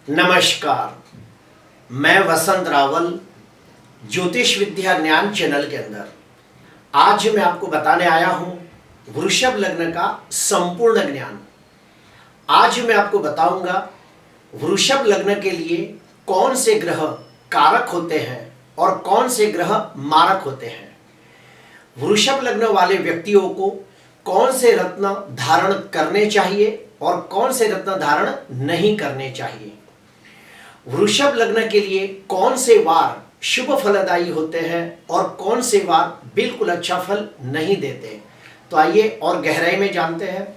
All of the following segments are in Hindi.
नमस्कार। मैं वसंत रावल ज्योतिष विद्या ज्ञान चैनल के अंदर आज मैं आपको बताने आया हूं वृषभ लग्न का संपूर्ण ज्ञान। आज मैं आपको बताऊंगा वृषभ लग्न के लिए कौन से ग्रह कारक होते हैं और कौन से ग्रह मारक होते हैं। वृषभ लग्न वाले व्यक्तियों को कौन से रत्न धारण करने चाहिए और कौन से रत्न धारण नहीं करने चाहिए। वृषभ लग्न के लिए कौन से वार शुभ फलदायी होते हैं और कौन से वार बिल्कुल अच्छा फल नहीं देते। तो आइए और गहराई में जानते हैं।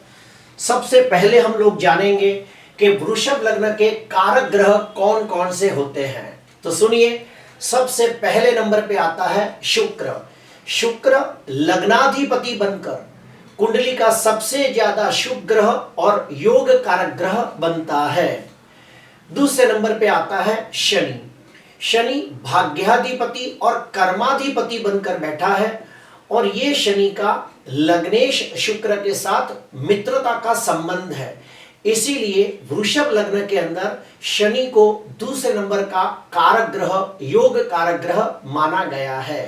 सबसे पहले हम लोग जानेंगे कि वृषभ लग्न के कारक ग्रह कौन कौन से होते हैं। तो सुनिए, सबसे पहले नंबर पे आता है शुक्र। शुक्र लग्नाधिपति बनकर कुंडली का सबसे ज्यादा शुभ ग्रह और योग कारक ग्रह बनता है। दूसरे नंबर पे आता है शनि। शनि भाग्याधिपति और कर्माधिपति बनकर बैठा है और ये शनि का लग्नेश शुक्र के साथ मित्रता का संबंध है। इसीलिए वृषभ लग्न के अंदर शनि को दूसरे नंबर का कारक ग्रह, योग कारक ग्रह माना गया है।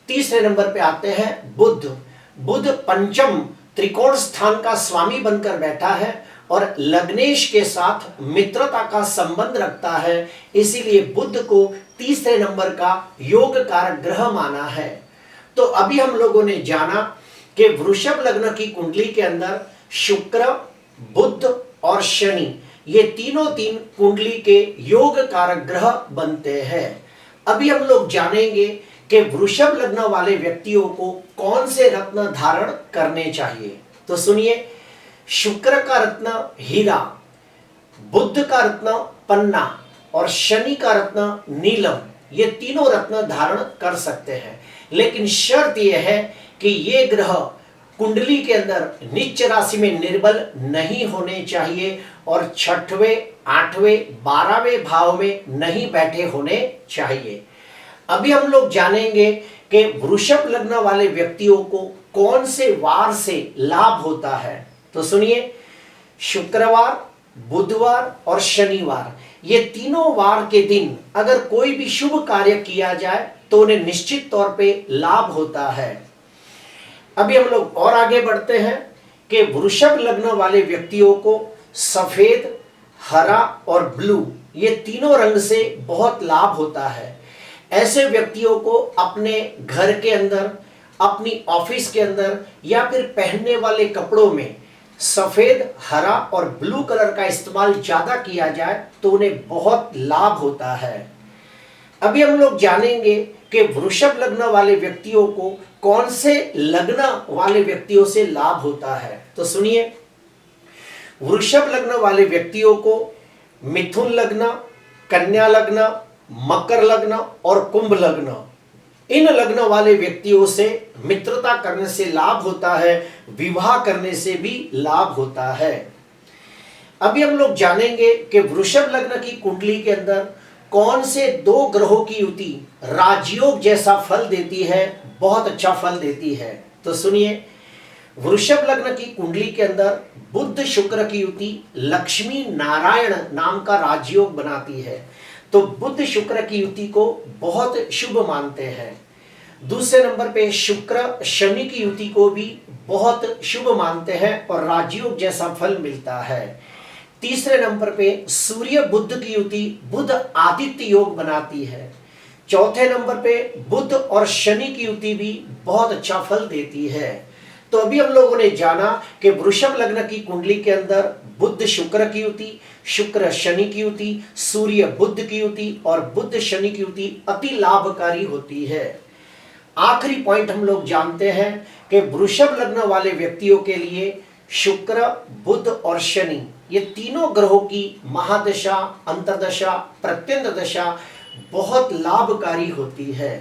तीसरे नंबर पे आते हैं बुध। बुध पंचम त्रिकोण स्थान का स्वामी बनकर बैठा है और लग्नेश के साथ मित्रता का संबंध रखता है। इसीलिए बुध को तीसरे नंबर का योग कारक ग्रह माना है। तो अभी हम लोगों ने जाना कि वृषभ लग्न की कुंडली के अंदर शुक्र, बुध और शनि ये तीन कुंडली के योग कारक ग्रह बनते हैं। अभी हम लोग जानेंगे कि वृषभ लग्न वाले व्यक्तियों को कौन से रत्न धारण करने चाहिए। तो सुनिए, शुक्र का रत्न हीरा, बुध का रत्न पन्ना और शनि का रत्न नीलम, ये तीनों रत्न धारण कर सकते हैं। लेकिन शर्त यह है कि ये ग्रह कुंडली के अंदर नीच राशि में निर्बल नहीं होने चाहिए और छठवें, आठवें, 12वें भाव में नहीं बैठे होने चाहिए। अभी हम लोग जानेंगे कि वृषभ लग्न वाले व्यक्तियों को कौन से वार से लाभ होता है। तो सुनिए, शुक्रवार, बुधवार और शनिवार ये तीनों वार के दिन अगर कोई भी शुभ कार्य किया जाए तो उन्हें निश्चित तौर पे लाभ होता है। अभी हम लोग और आगे बढ़ते हैं कि वृषभ लग्न वाले व्यक्तियों को सफेद, हरा और ब्लू ये तीनों रंग से बहुत लाभ होता है। ऐसे व्यक्तियों को अपने घर के अंदर, अपनी ऑफिस के अंदर या फिर पहनने वाले कपड़ों में सफेद, हरा और ब्लू कलर का इस्तेमाल ज्यादा किया जाए तो उन्हें बहुत लाभ होता है। अभी हम लोग जानेंगे कि वृषभ लग्न वाले व्यक्तियों को कौन से लग्न वाले व्यक्तियों से लाभ होता है। तो सुनिए, वृषभ लग्न वाले व्यक्तियों को मिथुन लग्न, कन्या लग्न, मकर लग्न और कुंभ लग्न, इन लग्न वाले व्यक्तियों से मित्रता करने से लाभ होता है, विवाह करने से भी लाभ होता है। अभी हम लोग जानेंगे कि वृषभ लग्न की कुंडली के अंदर कौन से दो ग्रहों की युति राजयोग जैसा फल देती है, बहुत अच्छा फल देती है। तो सुनिए, वृषभ लग्न की कुंडली के अंदर बुध शुक्र की युति लक्ष्मी नारायण नाम का राजयोग बनाती है। तो बुध शुक्र की युति को बहुत शुभ मानते हैं। दूसरे नंबर पे शुक्र शनि की युति को भी बहुत शुभ मानते हैं और राजयोग जैसा फल मिलता है। तीसरे नंबर पे सूर्य बुध की युति बुध आदित्य योग बनाती है। चौथे नंबर पे बुध और शनि की युति भी बहुत अच्छा फल देती है। तो अभी हम लोगों ने जाना कि वृषभ लग्न की कुंडली के अंदर बुध शुक्र की युति, शुक्र शनि की युति, सूर्य बुध की युति और बुध शनि की युति अति लाभकारी होती है। आखिरी पॉइंट हम लोग जानते हैं कि वृषभ लग्न वाले व्यक्तियों के लिए शुक्र, बुध और शनि ये तीनों ग्रहों की महादशा, अंतर्दशा, प्रत्यंत दशा बहुत लाभकारी होती है।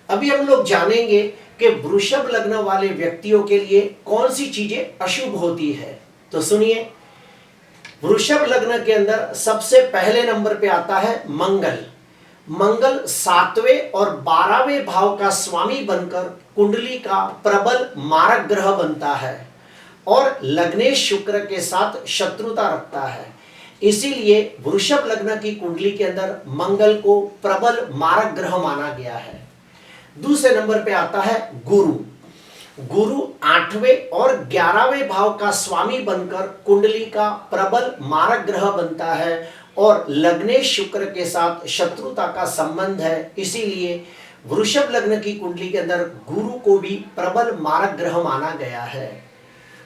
अभी हम लोग जानेंगे कि वृषभ लग्न वाले व्यक्तियों के लिए कौन सी चीजें अशुभ होती है। तो सुनिए, वृषभ लग्न के अंदर सबसे पहले नंबर पे आता है मंगल। मंगल 7वें और 12वें भाव का स्वामी बनकर कुंडली का प्रबल मारक ग्रह बनता है और लग्नेश शुक्र के साथ शत्रुता रखता है। इसीलिए वृषभ लग्न की कुंडली के अंदर मंगल को प्रबल मारक ग्रह माना गया है। दूसरे नंबर पे आता है गुरु। गुरु 8वें और 11वें भाव का स्वामी बनकर कुंडली का प्रबल मारक ग्रह बनता है और लग्नेश शुक्र के साथ शत्रुता का संबंध है। इसीलिए वृषभ लग्न की कुंडली के अंदर गुरु को भी प्रबल मारक ग्रह माना गया है।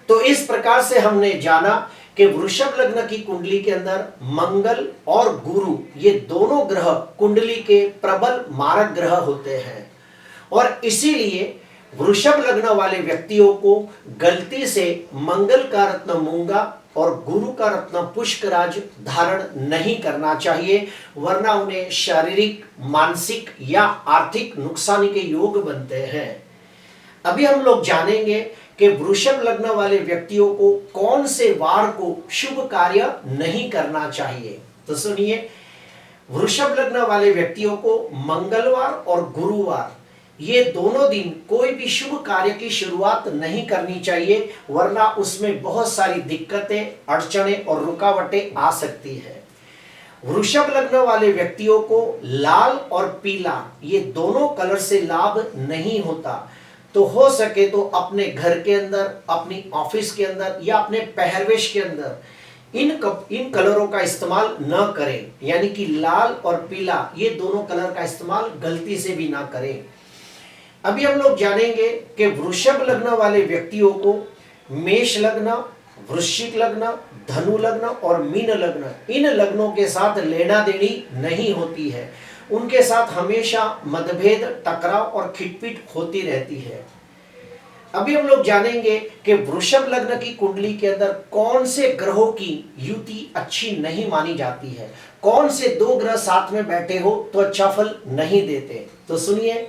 तो इस प्रकार से हमने जाना कि वृषभ लग्न की कुंडली के अंदर मंगल और गुरु ये दोनों ग्रह कुंडली के प्रबल मारक ग्रह होते हैं और इसीलिए वृषभ लग्न वाले व्यक्तियों को गलती से मंगल का रत्न मूंगा और गुरु का रत्न पुष्कराज धारण नहीं करना चाहिए, वरना उन्हें शारीरिक, मानसिक या आर्थिक नुकसान के योग बनते हैं। अभी हम लोग जानेंगे कि वृषभ लग्न वाले व्यक्तियों को कौन से वार को शुभ कार्य नहीं करना चाहिए। तो सुनिए, वृषभ लग्न वाले व्यक्तियों को मंगलवार और गुरुवार ये दोनों दिन कोई भी शुभ कार्य की शुरुआत नहीं करनी चाहिए, वरना उसमें बहुत सारी दिक्कतें, अड़चनें और रुकावटें आ सकती है। वृषभ लग्न वाले व्यक्तियों को लाल और पीला ये दोनों कलर से लाभ नहीं होता, तो हो सके तो अपने घर के अंदर, अपनी ऑफिस के अंदर या अपने पहरवेश के अंदर इन कलरों का इस्तेमाल न करें, यानी कि लाल और पीला ये दोनों कलर का इस्तेमाल गलती से भी ना करें। अभी हम लोग जानेंगे कि वृषभ लग्न वाले व्यक्तियों को मेष लग्न, वृश्चिक लग्न, धनु लग्न और मीन लग्न इन लग्नों के साथ लेना देनी नहीं होती है। उनके साथ हमेशा मतभेद, टकराव और खिटपिट होती रहती है। अभी हम लोग जानेंगे कि वृषभ लग्न की कुंडली के अंदर कौन से ग्रहों की युति अच्छी नहीं मानी जाती है, कौन से दो ग्रह साथ में बैठे हो तो अच्छा फल नहीं देते। तो सुनिए,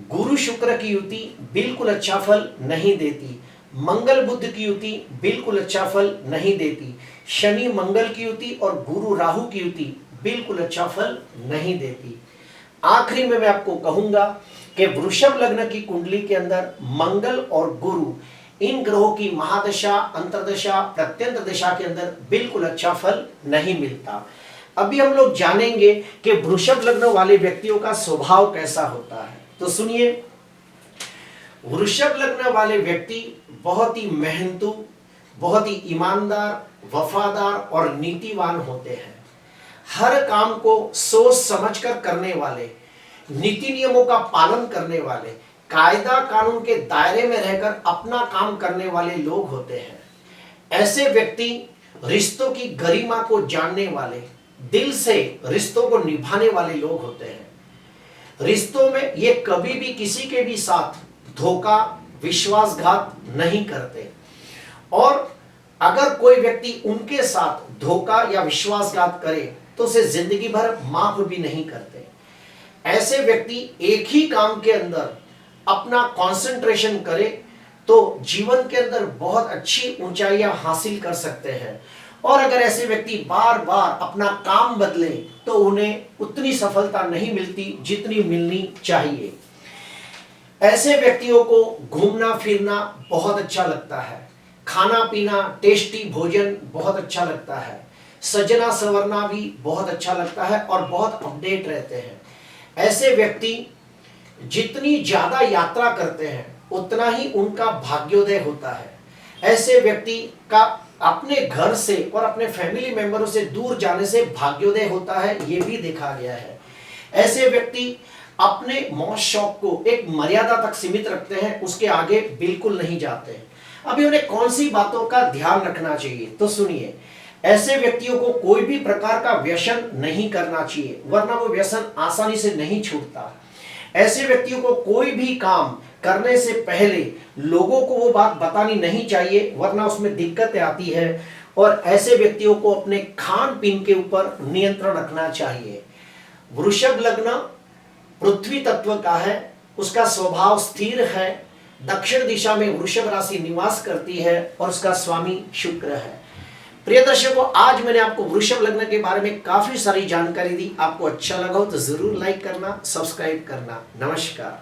गुरु शुक्र की युति बिल्कुल अच्छा फल नहीं देती, मंगल बुध की युति बिल्कुल अच्छा फल नहीं देती, शनि मंगल की युति और गुरु राहु की युति बिल्कुल अच्छा फल नहीं देती। आखिरी में मैं आपको कहूंगा कि वृषभ लग्न की कुंडली के अंदर मंगल और गुरु इन ग्रहों की महादशा, अंतरदशा, प्रत्यंत दशा के अंदर बिल्कुल अच्छा फल नहीं मिलता। अभी हम लोग जानेंगे कि वृषभ लग्न वाले व्यक्तियों का स्वभाव कैसा होता है। तो सुनिए, वृषभ लग्न वाले व्यक्ति बहुत ही मेहनतू, बहुत ही ईमानदार, वफादार और नीतिवान होते हैं। हर काम को सोच समझकर करने वाले, नीति नियमों का पालन करने वाले, कायदा कानून के दायरे में रहकर अपना काम करने वाले लोग होते हैं। ऐसे व्यक्ति रिश्तों की गरिमा को जानने वाले, दिल से रिश्तों को निभाने वाले लोग होते हैं। रिश्तों में ये कभी भी किसी के भी साथ धोखा, विश्वासघात नहीं करते और अगर कोई व्यक्ति उनके साथ धोखा या विश्वासघात करे तो उसे जिंदगी भर माफ भी नहीं करते। ऐसे व्यक्ति एक ही काम के अंदर अपना कंसंट्रेशन करे तो जीवन के अंदर बहुत अच्छी ऊंचाइयां हासिल कर सकते हैं और अगर ऐसे व्यक्ति बार बार अपना काम बदले तो उन्हें उतनी सफलता नहीं मिलती जितनी मिलनी चाहिए। ऐसे व्यक्तियों को घूमना फिरना बहुत अच्छा लगता है, खाना पीना, टेस्टी भोजन बहुत अच्छा लगता है, सजना संवरना भी बहुत अच्छा लगता है और बहुत अपडेट रहते हैं। ऐसे व्यक्ति जितनी ज्यादा यात्रा करते हैं उतना ही उनका भाग्योदय होता है। ऐसे व्यक्ति का अपने घर से और अपने फैमिली मेंबरों से दूर जाने से भाग्योदय होता है, ये भी देखा गया है। ऐसे व्यक्ति अपने मौज शौक को एक मर्यादा तक सीमित रखते हैं, उसके आगे बिल्कुल नहीं जाते हैं। अभी उन्हें कौन सी बातों का ध्यान रखना चाहिए, तो सुनिए, ऐसे व्यक्तियों को कोई भी प्रकार का व्यसन नहीं करना चाहिए, वरना वो व्यसन आसानी से नहीं छूटता। ऐसे व्यक्तियों को कोई भी काम करने से पहले लोगों को वो बात बतानी नहीं चाहिए, वरना उसमें दिक्कतें आती है। और ऐसे व्यक्तियों को अपने खान पीन के ऊपर नियंत्रण रखना चाहिए। वृषभ लग्न पृथ्वी तत्व का है, उसका स्वभाव स्थिर है, दक्षिण दिशा में वृषभ राशि निवास करती है और उसका स्वामी शुक्र है। प्रिय दर्शकों, आज मैंने आपको वृषभ लग्न के बारे में काफी सारी जानकारी दी। आपको अच्छा लगा हो तो जरूर लाइक करना, सब्सक्राइब करना। नमस्कार।